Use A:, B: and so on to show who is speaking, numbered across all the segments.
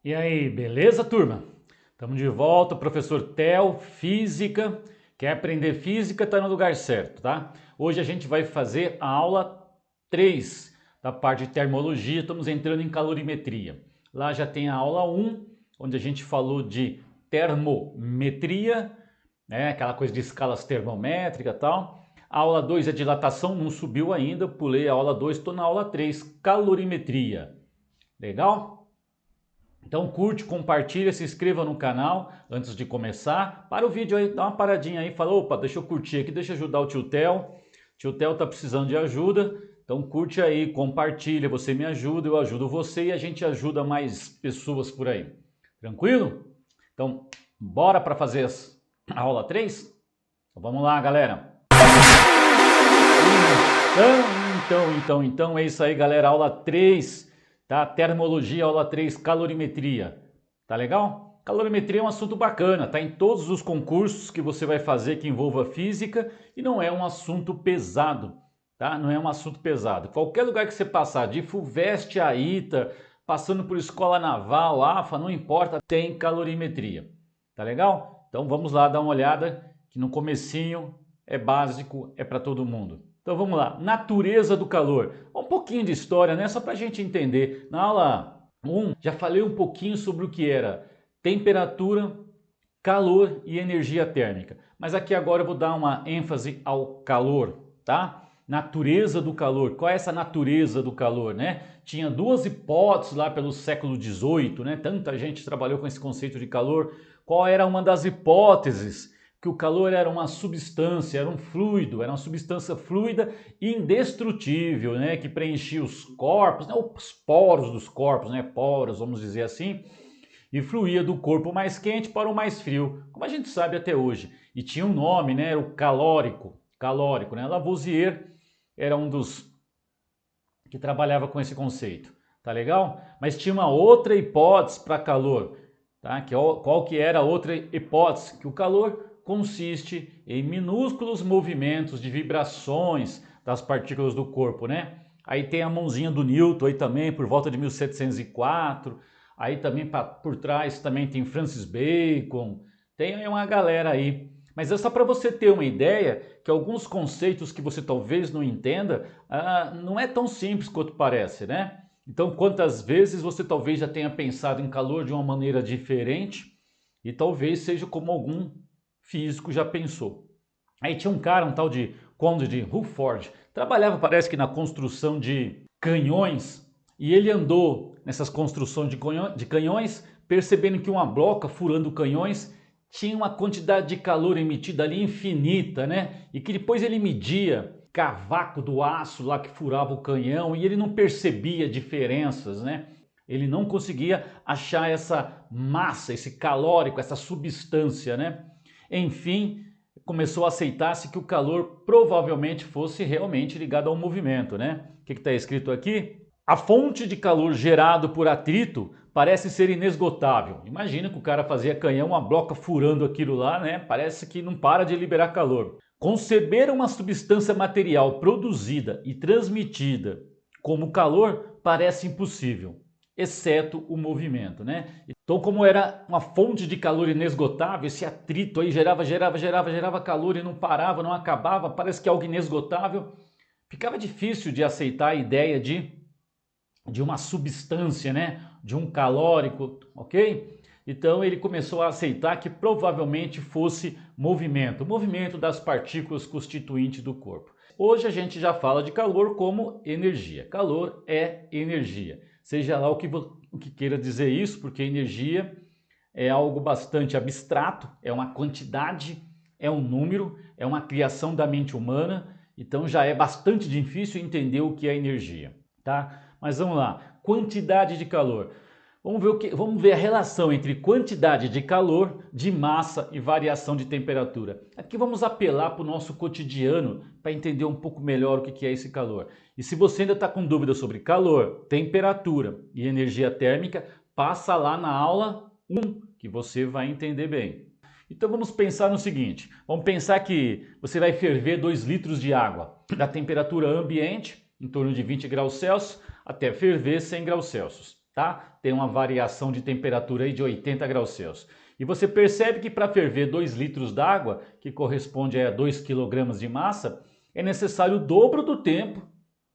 A: E aí, beleza, turma? Estamos de volta, professor Theo, Física. Quer aprender Física? Está no lugar certo, tá? Hoje a gente vai fazer a aula 3 da parte de termologia, estamos entrando em calorimetria. Lá já tem a aula 1, onde a gente falou de termometria, né? Aquela coisa de escalas termométricas e tal. A aula 2 é dilatação, não subiu ainda, pulei a aula 2, estou na aula 3, calorimetria. Legal? Então curte, compartilha, se inscreva no canal antes de começar. Para o vídeo aí, dá uma paradinha aí, fala, opa, deixa eu curtir aqui, deixa eu ajudar o tio Theo. Tio Theo tá precisando de ajuda, então curte aí, compartilha, você me ajuda, eu ajudo você e a gente ajuda mais pessoas por aí. Tranquilo? Então, bora para fazer a aula 3? Então vamos lá, galera. Então, é isso aí, galera, aula 3. Tá? Termologia, aula 3, calorimetria. Tá legal? Calorimetria é um assunto bacana, tá em todos os concursos que você vai fazer que envolva física e não é um assunto pesado, tá? Não é um assunto pesado. Qualquer lugar que você passar, de FUVEST a ITA, passando por escola naval, AFA, não importa, tem calorimetria. Tá legal? Então vamos lá dar uma olhada que no comecinho é básico, é para todo mundo. Então vamos lá, natureza do calor. Um pouquinho de história, né? Só para a gente entender. Na aula 1 já falei um pouquinho sobre o que era temperatura, calor e energia térmica. Mas aqui agora eu vou dar uma ênfase ao calor, tá? Natureza do calor. Qual é essa natureza do calor, né? Tinha duas hipóteses lá pelo século XVIII, né? Tanta gente trabalhou com esse conceito de calor. Qual era uma das hipóteses? Que o calor era uma substância, era um fluido, era uma substância fluida e indestrutível, né? Que preenchia os corpos, né? Os poros dos corpos, né? Poros, vamos dizer assim, e fluía do corpo mais quente para o mais frio, como a gente sabe até hoje. E tinha um nome, né? Era o calórico, né? Lavoisier era um dos que trabalhava com esse conceito, tá legal? Mas tinha uma outra hipótese para calor, tá? Qual que era a outra hipótese? Que o calor consiste em minúsculos movimentos de vibrações das partículas do corpo, né? Aí tem a mãozinha do Newton aí também, por volta de 1704. Aí também por trás também tem Francis Bacon. Tem uma galera aí. Mas é só para você ter uma ideia que alguns conceitos que você talvez não entenda, não é tão simples quanto parece, né? Então, quantas vezes você talvez já tenha pensado em calor de uma maneira diferente e talvez seja como algum físico já pensou. Aí tinha um cara, um tal de Conde de Rufford, trabalhava parece que na construção de canhões e ele andou nessas construções de canhões percebendo que uma broca furando canhões tinha uma quantidade de calor emitida ali infinita, né? E que depois ele media cavaco do aço lá que furava o canhão e ele não percebia diferenças, né? Ele não conseguia achar essa massa, esse calórico, essa substância, né? Enfim, começou a aceitar-se que o calor provavelmente fosse realmente ligado ao movimento, né? O que está escrito aqui? A fonte de calor gerado por atrito parece ser inesgotável. Imagina que o cara fazia canhão, uma broca furando aquilo lá, né? Parece que não para de liberar calor. Conceber uma substância material produzida e transmitida como calor parece impossível, exceto o movimento, né? Então, como era uma fonte de calor inesgotável, esse atrito aí gerava calor e não parava, não acabava, parece que é algo inesgotável. Ficava difícil de aceitar a ideia de uma substância, né? De um calórico, ok? Então ele começou a aceitar que provavelmente fosse movimento, o movimento das partículas constituintes do corpo. Hoje a gente já fala de calor como energia. Calor é energia. Seja lá o que queira dizer isso, porque energia é algo bastante abstrato, é uma quantidade, é um número, é uma criação da mente humana, então já é bastante difícil entender o que é energia, tá? Mas vamos lá, quantidade de calor. Vamos ver a relação entre quantidade de calor, de massa e variação de temperatura. Aqui vamos apelar para o nosso cotidiano para entender um pouco melhor o que é esse calor. E se você ainda está com dúvida sobre calor, temperatura e energia térmica, passa lá na aula 1 que você vai entender bem. Então vamos pensar no seguinte, vamos pensar que você vai ferver 2 litros de água da temperatura ambiente, em torno de 20 graus Celsius, até ferver 100 graus Celsius. tá? Tem uma variação de temperatura aí de 80 graus Celsius. E você percebe que para ferver 2 litros d'água, que corresponde a 2 kg de massa, é necessário o dobro do tempo,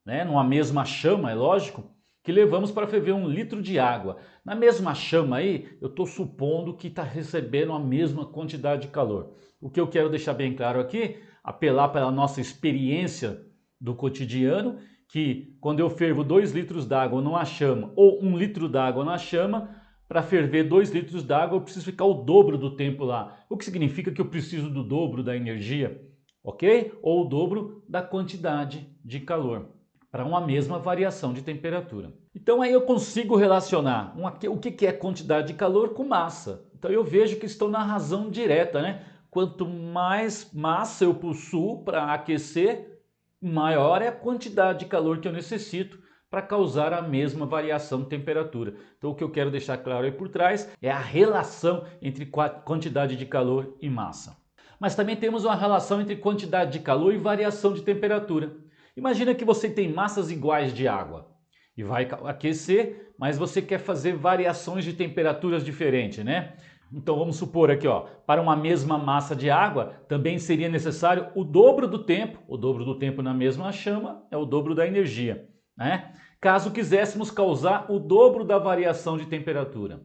A: né, numa mesma chama, é lógico, que levamos para ferver 1 litro de água. Na mesma chama aí, eu estou supondo que está recebendo a mesma quantidade de calor. O que eu quero deixar bem claro aqui, apelar para a nossa experiência do cotidiano, que quando eu fervo 2 litros d'água numa chama ou 1 litro d'água na chama, para ferver 2 litros d'água eu preciso ficar o dobro do tempo lá. O que significa que eu preciso do dobro da energia, ok? Ou o dobro da quantidade de calor, para uma mesma variação de temperatura. Então aí eu consigo relacionar o que é quantidade de calor com massa. Então eu vejo que estou na razão direta, né? Quanto mais massa eu possuo para aquecer, maior é a quantidade de calor que eu necessito para causar a mesma variação de temperatura. Então o que eu quero deixar claro aí por trás é a relação entre quantidade de calor e massa. Mas também temos uma relação entre quantidade de calor e variação de temperatura. Imagina que você tem massas iguais de água e vai aquecer, mas você quer fazer variações de temperaturas diferentes, né? Então vamos supor aqui, ó, para uma mesma massa de água também seria necessário o dobro do tempo na mesma chama é o dobro da energia, né? Caso quiséssemos causar o dobro da variação de temperatura.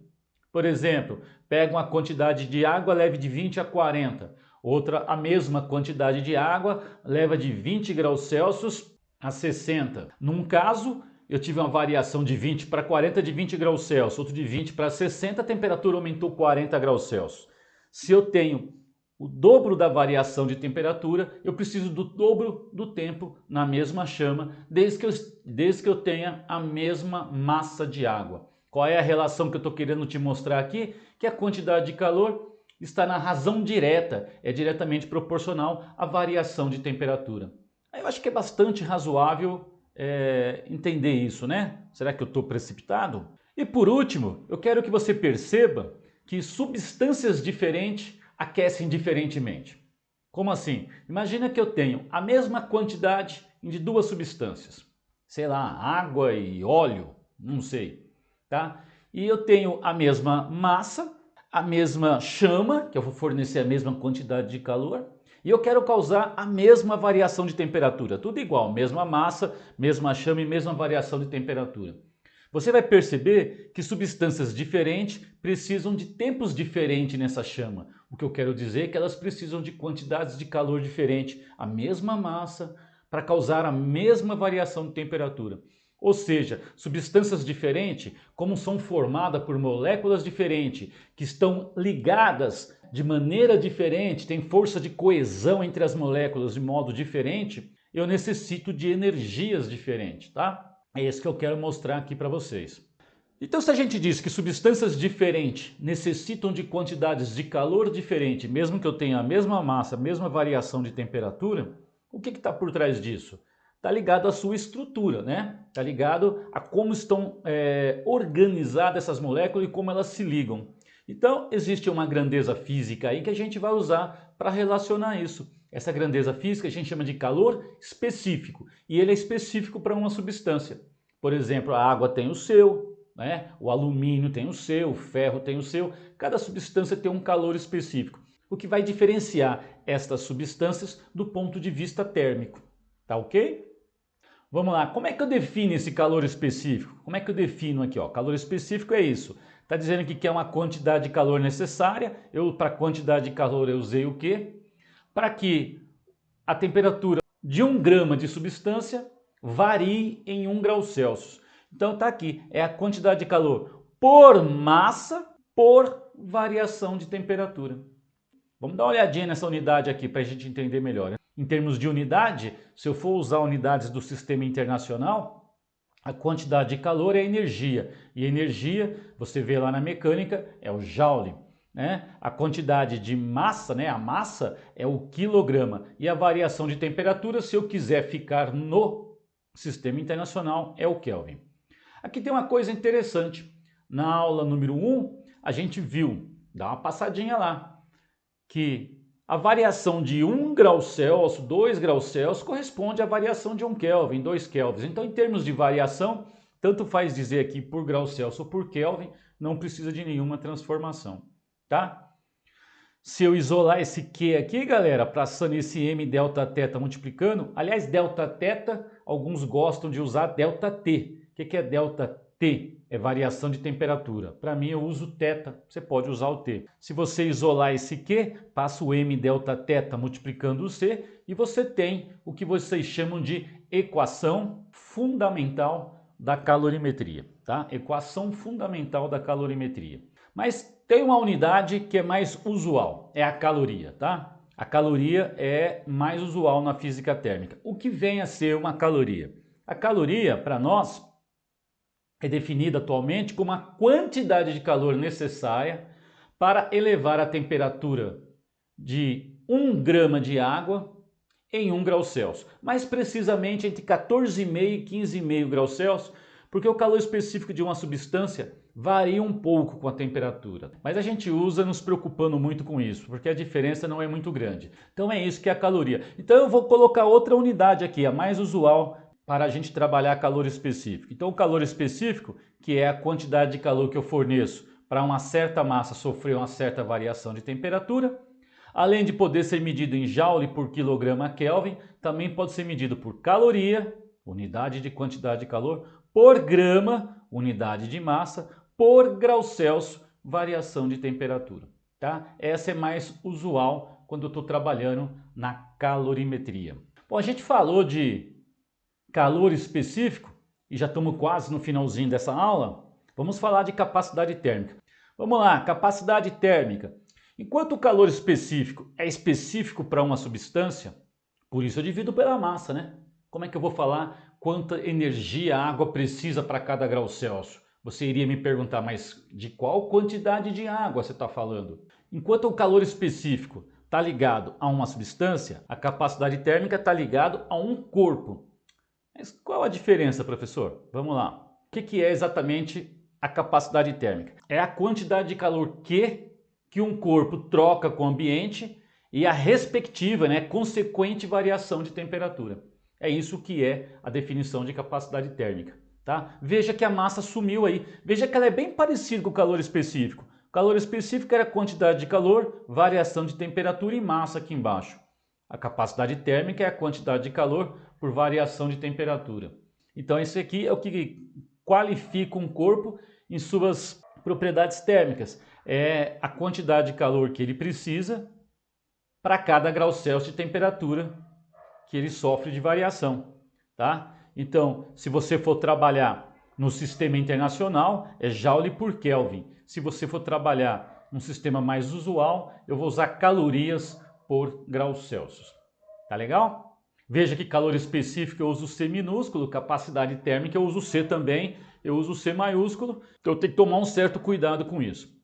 A: Por exemplo, pega uma quantidade de água, leve de 20 a 40. Outra, a mesma quantidade de água, leva de 20 graus Celsius a 60. Num caso, eu tive uma variação de 20 para 40 de 20 graus Celsius, outro de 20 para 60, a temperatura aumentou 40 graus Celsius. Se eu tenho o dobro da variação de temperatura, eu preciso do dobro do tempo na mesma chama, desde que eu tenha a mesma massa de água. Qual é a relação que eu estou querendo te mostrar aqui? Que a quantidade de calor está na razão direta, é diretamente proporcional à variação de temperatura. Eu acho que é bastante razoável entender isso, né? Será que eu estou precipitado? E por último, eu quero que você perceba que substâncias diferentes aquecem diferentemente. Como assim? Imagina que eu tenho a mesma quantidade de duas substâncias, sei lá, água e óleo, não sei, tá? E eu tenho a mesma massa, a mesma chama, que eu vou fornecer a mesma quantidade de calor, e eu quero causar a mesma variação de temperatura, tudo igual, mesma massa, mesma chama e mesma variação de temperatura. Você vai perceber que substâncias diferentes precisam de tempos diferentes nessa chama. O que eu quero dizer é que elas precisam de quantidades de calor diferentes, a mesma massa, para causar a mesma variação de temperatura. Ou seja, substâncias diferentes, como são formadas por moléculas diferentes, que estão ligadas de maneira diferente, tem força de coesão entre as moléculas de modo diferente, eu necessito de energias diferentes, tá? É isso que eu quero mostrar aqui para vocês. Então, se a gente diz que substâncias diferentes necessitam de quantidades de calor diferentes, mesmo que eu tenha a mesma massa, a mesma variação de temperatura, o que está por trás disso? Está ligado à sua estrutura, né? Está ligado a como estão organizadas essas moléculas e como elas se ligam. Então, existe uma grandeza física aí que a gente vai usar para relacionar isso. Essa grandeza física a gente chama de calor específico, e ele é específico para uma substância. Por exemplo, a água tem o seu, né? O alumínio tem o seu, o ferro tem o seu, cada substância tem um calor específico, o que vai diferenciar estas substâncias do ponto de vista térmico, tá ok? Vamos lá, como é que eu defino esse calor específico? Como é que eu defino aqui? Ó? Calor específico é isso. Está dizendo que é uma quantidade de calor necessária. Para a quantidade de calor eu usei o quê? Para que a temperatura de 1 grama de substância varie em 1 grau Celsius. Então está aqui, é a quantidade de calor por massa por variação de temperatura. Vamos dar uma olhadinha nessa unidade aqui para a gente entender melhor. Em termos de unidade, se eu for usar unidades do sistema internacional, a quantidade de calor é energia. E energia, você vê lá na mecânica, é o joule. Né? A quantidade de massa, né? A massa é o quilograma. E a variação de temperatura, se eu quiser ficar no sistema internacional, é o Kelvin. Aqui tem uma coisa interessante. Na aula número 1, a gente viu, dá uma passadinha lá, que a variação de 1 grau Celsius, 2 graus Celsius, corresponde à variação de 1 Kelvin, 2 Kelvins. Então, em termos de variação, Tanto faz dizer aqui por grau Celsius ou por Kelvin, não precisa de nenhuma transformação, tá? Se eu isolar esse Q aqui, galera, passando esse M delta θ multiplicando, aliás, delta θ, alguns gostam de usar delta T. O que é delta T? É variação de temperatura. Para mim, eu uso θ, você pode usar o T. Se você isolar esse Q, passa o M delta θ multiplicando o C e você tem o que vocês chamam de equação fundamental da calorimetria, tá? Equação fundamental da calorimetria. Mas tem uma unidade que é mais usual, é a caloria, tá? A caloria é mais usual na física térmica. O que vem a ser uma caloria? A caloria, para nós, é definida atualmente como a quantidade de calor necessária para elevar a temperatura de 1 grama de água em 1 grau Celsius. Mais precisamente entre 14,5 e 15,5 graus Celsius, porque o calor específico de uma substância varia um pouco com a temperatura. Mas a gente usa nos preocupando muito com isso, porque a diferença não é muito grande. Então é isso que é a caloria. Então eu vou colocar outra unidade aqui, a mais usual para a gente trabalhar calor específico. Então o calor específico, que é a quantidade de calor que eu forneço para uma certa massa sofrer uma certa variação de temperatura, além de poder ser medido em joule por quilograma Kelvin, também pode ser medido por caloria, unidade de quantidade de calor, por grama, unidade de massa, por grau Celsius, variação de temperatura. Tá? Essa é mais usual quando eu estou trabalhando na calorimetria. Bom, a gente falou de calor específico e já estamos quase no finalzinho dessa aula. Vamos falar de capacidade térmica. Vamos lá, capacidade térmica. Enquanto o calor específico é específico para uma substância, por isso eu divido pela massa, né? Como é que eu vou falar quanta energia a água precisa para cada grau Celsius? Você iria me perguntar, mas de qual quantidade de água você está falando? Enquanto o calor específico está ligado a uma substância, a capacidade térmica está ligado a um corpo. Mas qual a diferença, professor? Vamos lá. O que é exatamente a capacidade térmica? É a quantidade de calor que um corpo troca com o ambiente e a respectiva, consequente variação de temperatura. É isso que é a definição de capacidade térmica. Tá? Veja que a massa sumiu aí. Veja que ela é bem parecida com o calor específico. O calor específico era a quantidade de calor, variação de temperatura e massa aqui embaixo. A capacidade térmica é a quantidade de calor por variação de temperatura. Então esse aqui é o que qualifica um corpo em suas propriedades térmicas. É a quantidade de calor que ele precisa para cada grau Celsius de temperatura que ele sofre de variação, tá? Então, se você for trabalhar no sistema internacional, é Joule por Kelvin. Se você for trabalhar num sistema mais usual, eu vou usar calorias por graus Celsius. Tá legal? Veja que calor específico eu uso C minúsculo, capacidade térmica eu uso C também, eu uso C maiúsculo, então eu tenho que tomar um certo cuidado com isso.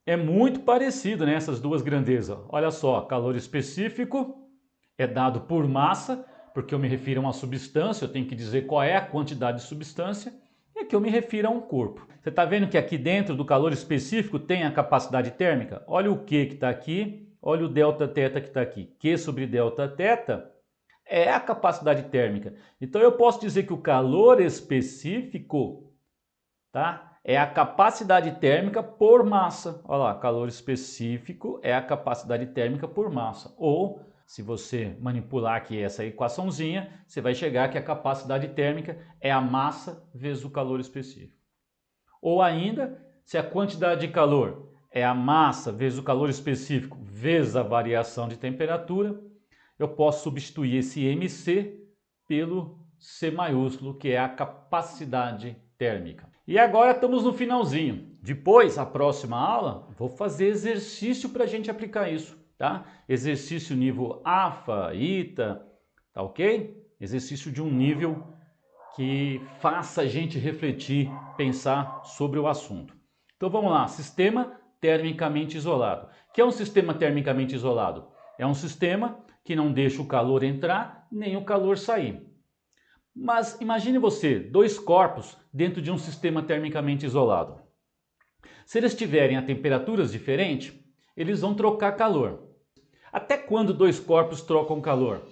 A: É muito parecido, né, essas duas grandezas. Olha só, calor específico é dado por massa, porque eu me refiro a uma substância, eu tenho que dizer qual é a quantidade de substância, e aqui eu me refiro a um corpo. Você está vendo que aqui dentro do calor específico tem a capacidade térmica? Olha o Q que está aqui, olha o delta θ que está aqui. Q sobre delta θ é a capacidade térmica. Então eu posso dizer que o calor específico, tá, é a capacidade térmica por massa. Olha lá, calor específico é a capacidade térmica por massa. Ou, se você manipular aqui essa equaçãozinha, você vai chegar que a capacidade térmica é a massa vezes o calor específico. Ou ainda, se a quantidade de calor é a massa vezes o calor específico vezes a variação de temperatura, eu posso substituir esse MC pelo C maiúsculo, que é a capacidade térmica. E agora estamos no finalzinho. Depois, a próxima aula, vou fazer exercício para a gente aplicar isso. Tá? Exercício nível AFA, ITA, tá ok? Exercício de um nível que faça a gente refletir, pensar sobre o assunto. Então vamos lá, sistema termicamente isolado. O que é um sistema termicamente isolado? É um sistema que não deixa o calor entrar nem o calor sair. Mas imagine você, dois corpos dentro de um sistema termicamente isolado. Se eles tiverem a temperaturas diferentes, eles vão trocar calor. Até quando dois corpos trocam calor?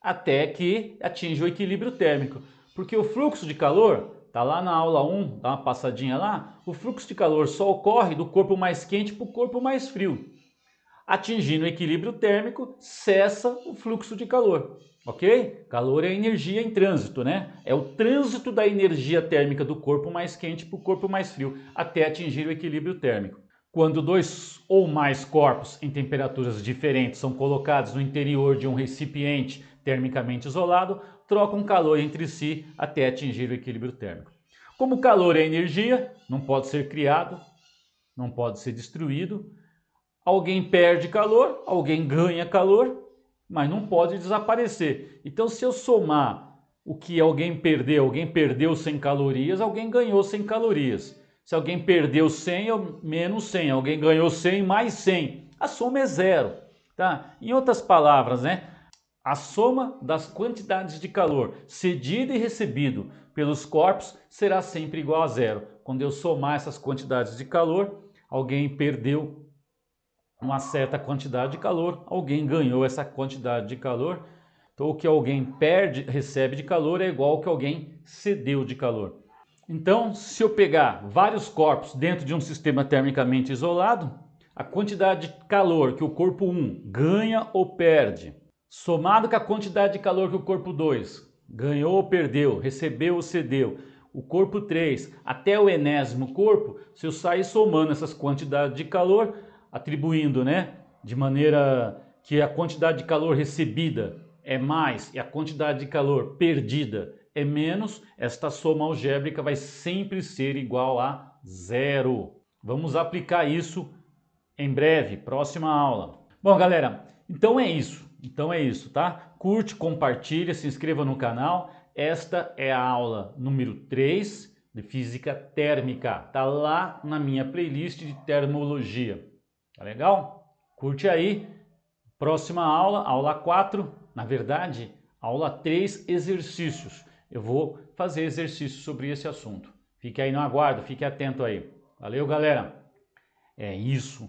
A: Até que atinja o equilíbrio térmico, porque o fluxo de calor Tá lá na aula 1, dá uma passadinha lá, o fluxo de calor só ocorre do corpo mais quente para o corpo mais frio. Atingindo o equilíbrio térmico, cessa o fluxo de calor, ok? Calor é energia em trânsito, né? É o trânsito da energia térmica do corpo mais quente para o corpo mais frio, até atingir o equilíbrio térmico. Quando dois ou mais corpos em temperaturas diferentes são colocados no interior de um recipiente termicamente isolado, trocam calor entre si até atingir o equilíbrio térmico. Como o calor é energia, não pode ser criado, não pode ser destruído. Alguém perde calor, alguém ganha calor, mas não pode desaparecer. Então, se eu somar o que alguém perdeu 100 calorias, alguém ganhou 100 calorias. Se alguém perdeu 100, menos 100. Alguém ganhou 100 mais 100. A soma é zero. Tá? Em outras palavras, né? A soma das quantidades de calor cedido e recebido pelos corpos será sempre igual a zero. Quando eu somar essas quantidades de calor, alguém perdeu uma certa quantidade de calor, alguém ganhou essa quantidade de calor. Então o que alguém recebe de calor é igual ao que alguém cedeu de calor. Então, se eu pegar vários corpos dentro de um sistema termicamente isolado, a quantidade de calor que o corpo 1 ganha ou perde, somado com a quantidade de calor que o corpo 2 ganhou ou perdeu, recebeu ou cedeu, o corpo 3 até o enésimo corpo, se eu sair somando essas quantidades de calor, atribuindo, né, de maneira que a quantidade de calor recebida é mais e a quantidade de calor perdida é menos, esta soma algébrica vai sempre ser igual a zero. Vamos aplicar isso em breve, próxima aula. Bom, galera, então é isso, tá? Curte, compartilha, se inscreva no canal. Esta é a aula número 3 de Física Térmica. Tá lá na minha playlist de termologia. Tá legal? Curte aí. Próxima aula, aula 4, na verdade, aula 3, exercícios. Eu vou fazer exercícios sobre esse assunto. Fique aí no aguardo, fique atento aí. Valeu, galera. É isso.